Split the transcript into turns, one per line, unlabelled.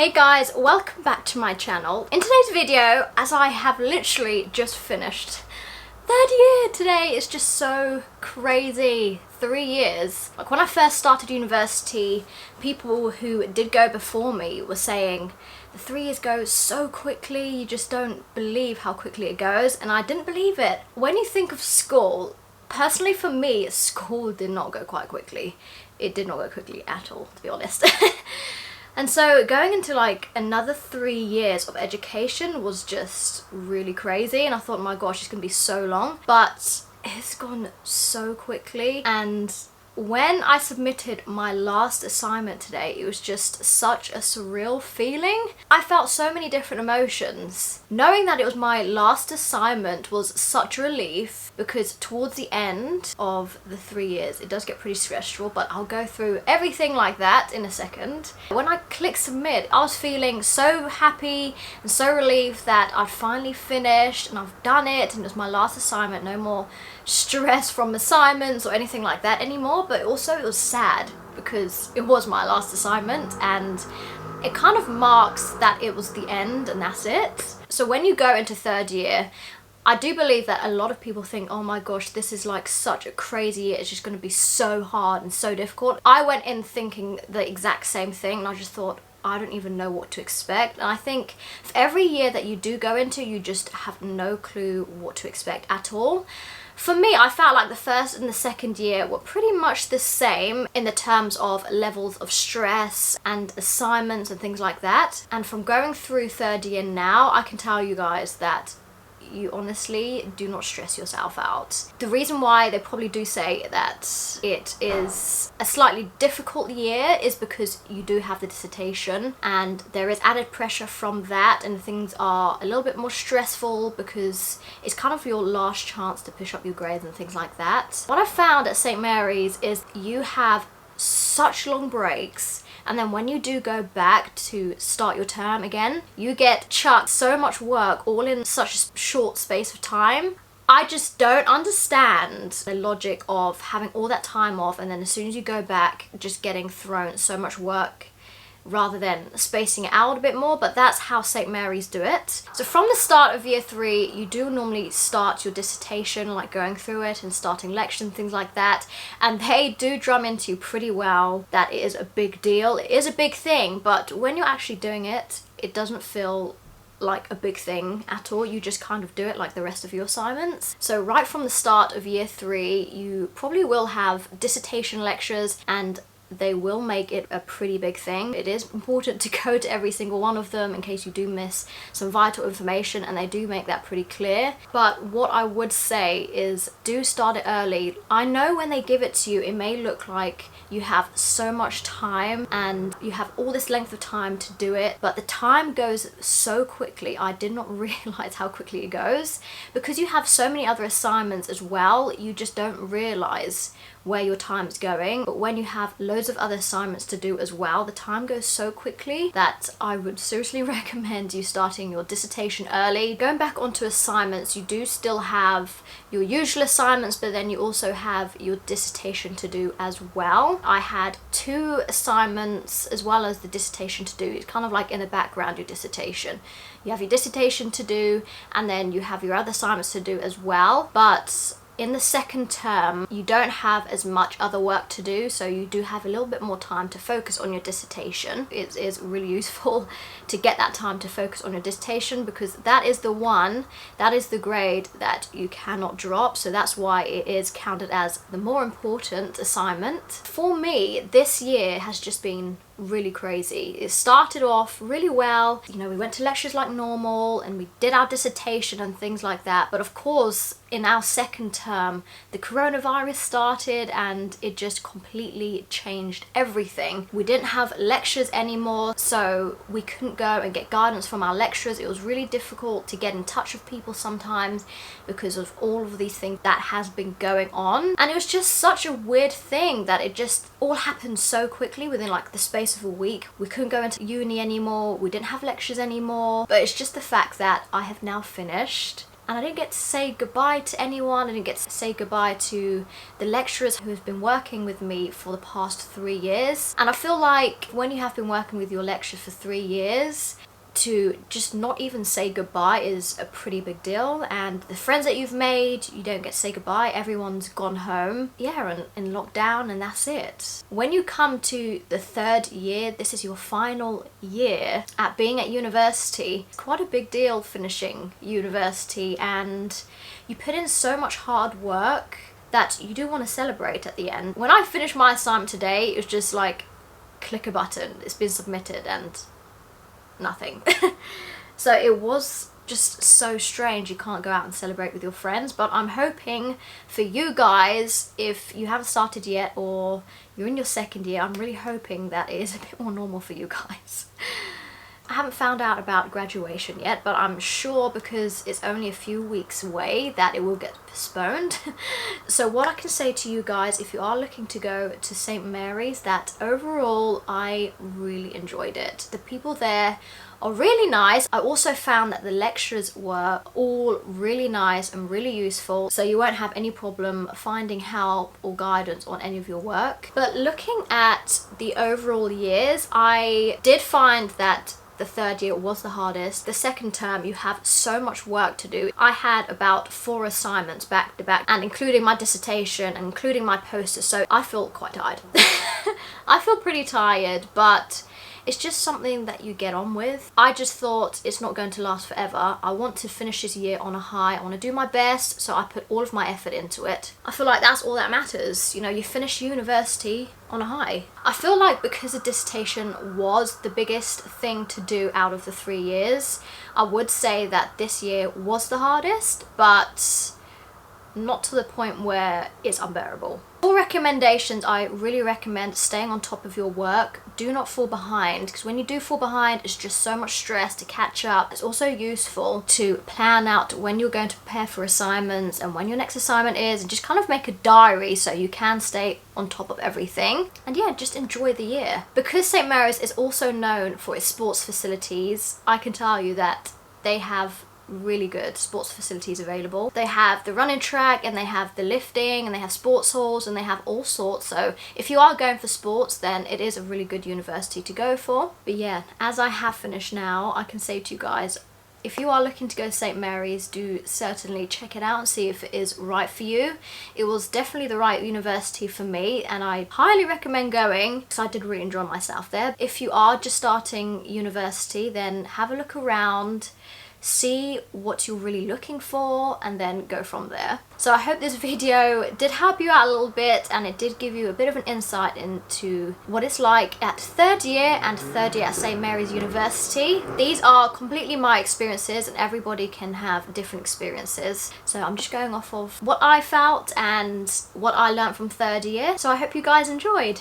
Hey guys, welcome back to my channel. In today's video, as I have literally just finished third year today, is just so crazy. 3 years. Like when I first started university, people who did go before me were saying the 3 years go so quickly, you just don't believe how quickly it goes, and I didn't believe it. When you think of school, personally for me, school did not go quite quickly. It did not go quickly at all, to be honest. And so going into like another 3 years of education was just really crazy, and I thought, my gosh, it's gonna be so long, but it's gone so quickly. And when I submitted my last assignment today, it was just such a surreal feeling. I felt so many different emotions. Knowing that it was my last assignment was such a relief, because towards the end of the 3 years, it does get pretty stressful, but I'll go through everything like that in a second. When I clicked submit, I was feeling so happy and so relieved that I'd finally finished and I've done it, and it was my last assignment. No more stress from assignments or anything like that anymore. But also it was sad because it was my last assignment, and it kind of marks that it was the end and that's it. So when you go into third year, I do believe that a lot of people think, oh my gosh, this is like such a crazy year, it's just going to be so hard and so difficult. I went in thinking the exact same thing, and I just thought, I don't even know what to expect. And I think for every year that you do go into, you just have no clue what to expect at all. For me, I felt like the first and the second year were pretty much the same in the terms of levels of stress and assignments and things like that. And from going through third year now, I can tell you guys that you honestly do not stress yourself out. The reason why they probably do say that it is a slightly difficult year is because you do have the dissertation, and there is added pressure from that, and things are a little bit more stressful because it's kind of your last chance to push up your grades and things like that. What I found at St. Mary's is you have such long breaks, and then when you do go back to start your term again, you get chucked so much work all in such a short space of time. I just don't understand the logic of having all that time off, and then as soon as you go back, just getting thrown so much work rather than spacing it out a bit more. But that's how St. Mary's do it. So from the start of year 3, you do normally start your dissertation, like going through it and starting lectures and things like that, and they do drum into you pretty well that it is a big deal. It is a big thing, but when you're actually doing it, it doesn't feel like a big thing at all. You just kind of do it like the rest of your assignments. So right from the start of year 3, you probably will have dissertation lectures, and they will make it a pretty big thing. It is important to go to every single one of them in case you do miss some vital information, and they do make that pretty clear. But what I would say is do start it early. I know when they give it to you, it may look like you have so much time and you have all this length of time to do it, but the time goes so quickly. I did not realize how quickly it goes because you have so many other assignments as well. You just don't realize where your time is going. But when you have loads of other assignments to do as well, the time goes so quickly that I would seriously recommend you starting your dissertation early. Going back onto assignments, you do still have your usual assignments, but then you also have your dissertation to do as well. I had 2 assignments as well as the dissertation to do. It's kind of like in the background, your dissertation. You have your dissertation to do, and then you have your other assignments to do as well. But in the second term, you don't have as much other work to do, so you do have a little bit more time to focus on your dissertation. It is really useful to get that time to focus on your dissertation, because that is the grade that you cannot drop. So that's why it is counted as the more important assignment. For me, this year has just been really crazy. It started off really well. You know, we went to lectures like normal and we did our dissertation and things like that. But of course, in our second term, the coronavirus started and it just completely changed everything. We didn't have lectures anymore, so we couldn't go and get guidance from our lecturers. It was really difficult to get in touch with people sometimes because of all of these things that has been going on. And it was just such a weird thing that it just all happened so quickly within like the space of a week. We couldn't go into uni anymore, we didn't have lectures anymore, but it's just the fact that I have now finished And I didn't get to say goodbye to anyone. I didn't get to say goodbye to the lecturers who have been working with me for the past 3 years. And I feel like when you have been working with your lecturers for 3 years, to just not even say goodbye is a pretty big deal. And the friends that you've made, you don't get to say goodbye. Everyone's gone home, yeah, and in lockdown, and that's it. When you come to the 3rd year, this is your final year at being at university. It's quite a big deal finishing university, and you put in so much hard work that you do want to celebrate at the end. When I finished my assignment today, it was just like, click a button, it's been submitted, and nothing. So it was just so strange. You can't go out and celebrate with your friends, but I'm hoping for you guys, if you haven't started yet or you're in your 2nd year, I'm really hoping that it is a bit more normal for you guys. I haven't found out about graduation yet, but I'm sure because it's only a few weeks away that it will get postponed. So what I can say to you guys, if you are looking to go to St. Mary's, that overall I really enjoyed it. The people there are really nice. I also found that the lecturers were all really nice and really useful, so you won't have any problem finding help or guidance on any of your work. But looking at the overall years, I did find that the 3rd year was the hardest. The 2nd term, you have so much work to do. I had about 4 assignments back to back, and including my dissertation and including my poster, so I feel quite tired. I feel pretty tired, but it's just something that you get on with. I just thought it's not going to last forever. I want to finish this year on a high. I want to do my best, so I put all of my effort into it. I feel like that's all that matters. You know, you finish university on a high. I feel like because the dissertation was the biggest thing to do out of the 3 years, I would say that this year was the hardest, but not to the point where it's unbearable. For recommendations, I really recommend staying on top of your work. Do not fall behind, because when you do fall behind, it's just so much stress to catch up. It's also useful to plan out when you're going to prepare for assignments and when your next assignment is, and just kind of make a diary so you can stay on top of everything. And yeah, just enjoy the year. Because St. Mary's is also known for its sports facilities, I can tell you that they have really good sports facilities available. They have the running track, and they have the lifting, and they have sports halls, and they have all sorts. So if you are going for sports, then it is a really good university to go for. But yeah, as I have finished now, I can say to you guys, if you are looking to go to St. Mary's, do certainly check it out and see if it is right for you. It was definitely the right university for me, and I highly recommend going because I did really enjoy myself there. If you are just starting university, then have a look around, see what you're really looking for, and then go from there. So I hope this video did help you out a little bit, and it did give you a bit of an insight into what it's like at 3rd year and 3rd year at St. Mary's University. These are completely my experiences, and everybody can have different experiences. So I'm just going off of what I felt and what I learned from 3rd year. So I hope you guys enjoyed.